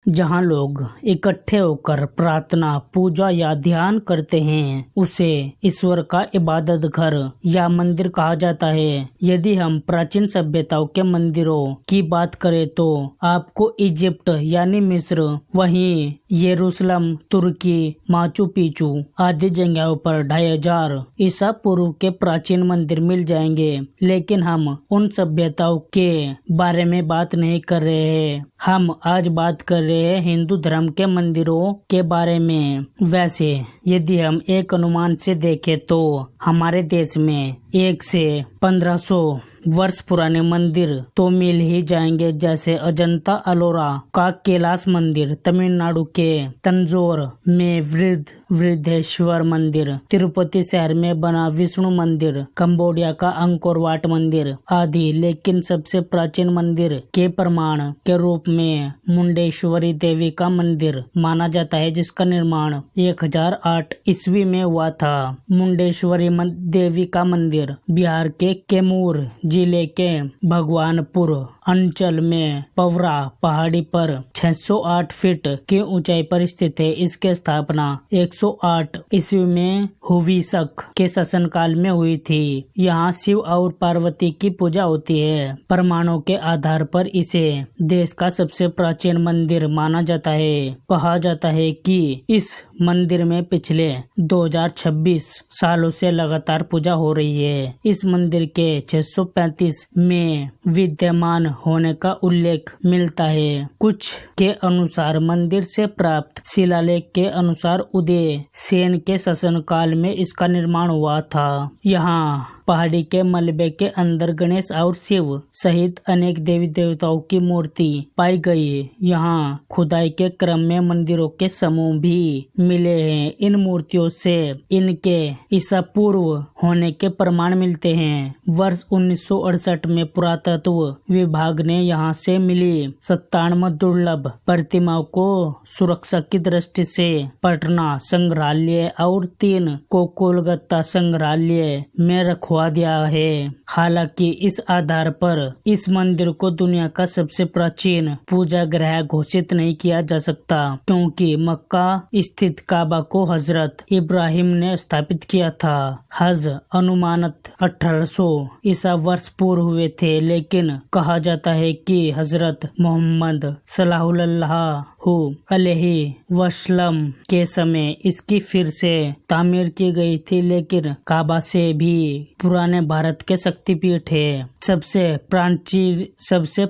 जहाँ लोग इकट्ठे होकर प्रार्थना, पूजा या ध्यान करते हैं उसे ईश्वर का इबादत घर या मंदिर कहा जाता है। यदि हम प्राचीन सभ्यताओं के मंदिरों की बात करें तो आपको इजिप्ट यानी मिस्र, वहीं यरूशलेम, तुर्की, माचू पिचू आदि जगहों पर 2500 ईसा पूर्व के प्राचीन मंदिर मिल जाएंगे। लेकिन हम उन सभ्यताओं के बारे में बात नहीं कर रहे हैं। हम आज बात कर रहे हैं हिंदू धर्म के मंदिरों के बारे में। वैसे यदि हम एक अनुमान से देखें तो हमारे देश में 1 से 1500 वर्ष पुराने मंदिर तो मिल ही जाएंगे, जैसे अजंता अलोरा का कैलाश मंदिर, तमिलनाडु के तंजौर में वृद्धेश्वर मंदिर, तिरुपति शहर में बना विष्णु मंदिर, कंबोडिया का अंकोर वाट मंदिर आदि। लेकिन सबसे प्राचीन मंदिर के प्रमाण के रूप में मुंडेश्वरी देवी का मंदिर माना जाता है, जिसका निर्माण 1008 ईस्वी में हुआ था। मुंडेश्वरी देवी का मंदिर बिहार के कैमूर जिले के भगवानपुर अंचल में पवरा पहाड़ी पर 608 फीट की ऊंचाई पर स्थित है। इसकी स्थापना 108 ईस्वी में हुविसक के शासनकाल में हुई थी। यहाँ शिव और पार्वती की पूजा होती है। प्रमाणों के आधार पर इसे देश का सबसे प्राचीन मंदिर माना जाता है। कहा जाता है कि इस मंदिर में पिछले 2026 सालों से लगातार पूजा हो रही है। इस मंदिर के 635 में विद्यमान होने का उल्लेख मिलता है। कुछ के अनुसार मंदिर से प्राप्त शिलालेख के अनुसार उदय सेन के शासनकाल में इसका निर्माण हुआ था। यहाँ पहाड़ी के मलबे के अंदर गणेश और शिव सहित अनेक देवी देवताओं की मूर्ति पाई गई। यहाँ खुदाई के क्रम में मंदिरों के समूह भी मिले हैं। इन मूर्तियों से इनके ईसा पूर्व होने के प्रमाण मिलते हैं। वर्ष 1968 में पुरातत्व विभाग ने यहाँ से मिली 97 दुर्लभ प्रतिमाओं को सुरक्षा की दृष्टि से पटना संग्रहालय और 3 को कोलकाता संग्रहालय में रखवा दिया है। हालांकि इस आधार पर इस मंदिर को दुनिया का सबसे प्राचीन पूजा गृह घोषित नहीं किया जा सकता, क्योंकि मक्का स्थित काबा को हजरत इब्राहिम ने स्थापित किया था। हज अनुमानत 1800 ईसा वर्ष पूर्व हुए थे, लेकिन कहा जाता है कि हजरत मोहम्मद सल्लल्लाहु अलैहि वसल्लम के समय इसकी फिर से तामीर की गई थी। लेकिन काबा से भी पुराने भारत के शक्तिपीठ है। सबसे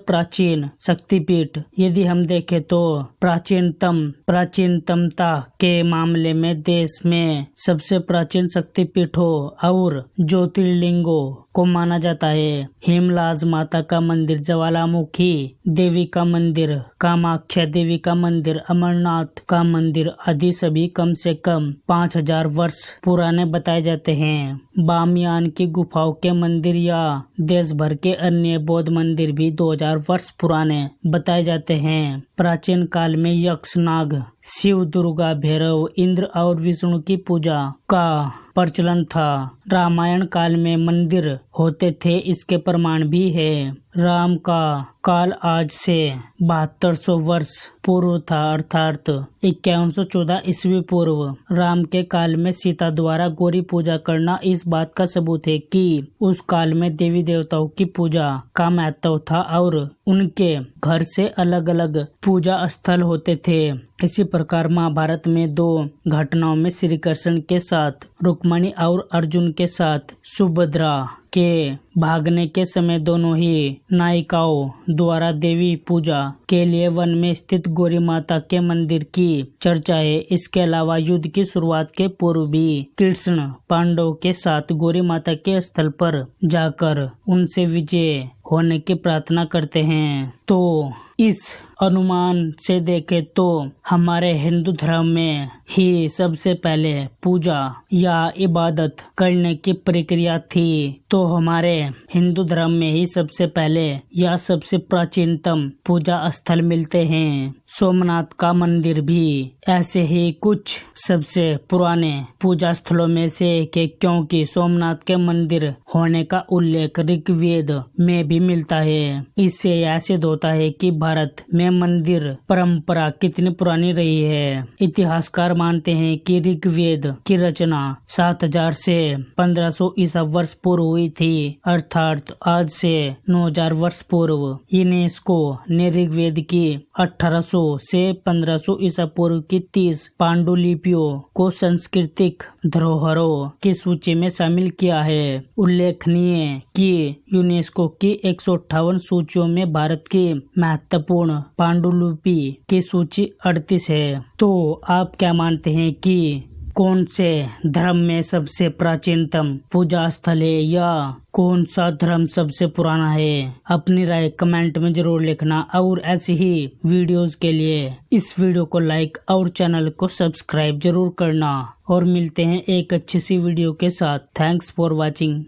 प्राचीन शक्तिपीठ यदि हम देखें तो प्राचीनतमता के मामले में देश में सबसे प्राचीन शक्तिपीठों और ज्योतिर्लिंगों को माना जाता है। हिमलाज माता का मंदिर, ज्वालामुखी देवी का मंदिर, कामाख्या देवी का मंदिर, अमरनाथ का मंदिर आदि सभी कम से कम 5000 वर्ष पुराने बताए जाते हैं। बामियान की गुफाओं के मंदिर या देश भर के अन्य बौद्ध मंदिर भी 2000 वर्ष पुराने बताए जाते हैं। प्राचीन काल में यक्ष, नाग, शिव, दुर्गा, भैरव, इंद्र और विष्णु की पूजा का प्रचलन था। रामायण काल में मंदिर होते थे, इसके प्रमाण भी है। राम का काल आज से 7200 वर्ष पूर्व था, अर्थात 5114 ईस्वी पूर्व। राम के काल में सीता द्वारा गौरी पूजा करना इस बात का सबूत है कि उस काल में देवी देवताओं की पूजा का महत्व था और उनके घर से अलग अलग पूजा स्थल होते थे। इसी प्रकार महाभारत में 2 घटनाओं में श्री कृष्ण के साथ रुक्मणी और अर्जुन के साथ सुभद्रा के भागने के समय दोनों ही नायिकाओं द्वारा देवी पूजा के लिए वन में स्थित गौरी माता के मंदिर की चर्चा है। इसके अलावा युद्ध की शुरुआत के पूर्व भी कृष्ण पांडवों के साथ गौरी माता के स्थल पर जाकर उनसे विजय होने की प्रार्थना करते हैं। तो इस अनुमान से देखें तो हमारे हिंदू धर्म में ही सबसे पहले पूजा या इबादत करने की प्रक्रिया थी। तो हमारे हिंदू धर्म में ही सबसे पहले या सबसे प्राचीनतम पूजा स्थल मिलते हैं। सोमनाथ का मंदिर भी ऐसे ही कुछ सबसे पुराने पूजा स्थलों में से एक है, क्योंकि सोमनाथ के मंदिर होने का उल्लेख ऋग्वेद में भी मिलता है। इससे यह सिद्ध होता है कि भारत में मंदिर परंपरा कितनी पुरानी रही है। इतिहासकार मानते हैं कि ऋग्वेद की रचना 7000 से 1500 ईसा वर्ष पूर्व हुई थी, अर्थात आज से 9000 वर्ष पूर्व। यूनेस्को ने ऋग्वेद की 1800 से 1500 ईसा पूर्व की 30 पांडुलिपियों को सांस्कृतिक धरोहरों की सूची में शामिल किया है। उल्लेखनीय कि यूनेस्को की 158 सूचियों में भारत की महत्वपूर्ण पांडुलिपि की सूची 38 है। तो आप क्या मानते हैं कि कौन से धर्म में सबसे प्राचीनतम पूजा स्थल है या कौन सा धर्म सबसे पुराना है? अपनी राय कमेंट में जरूर लिखना और ऐसी ही वीडियोस के लिए इस वीडियो को लाइक और चैनल को सब्सक्राइब जरूर करना। और मिलते हैं एक अच्छी सी वीडियो के साथ। Thanks for watching.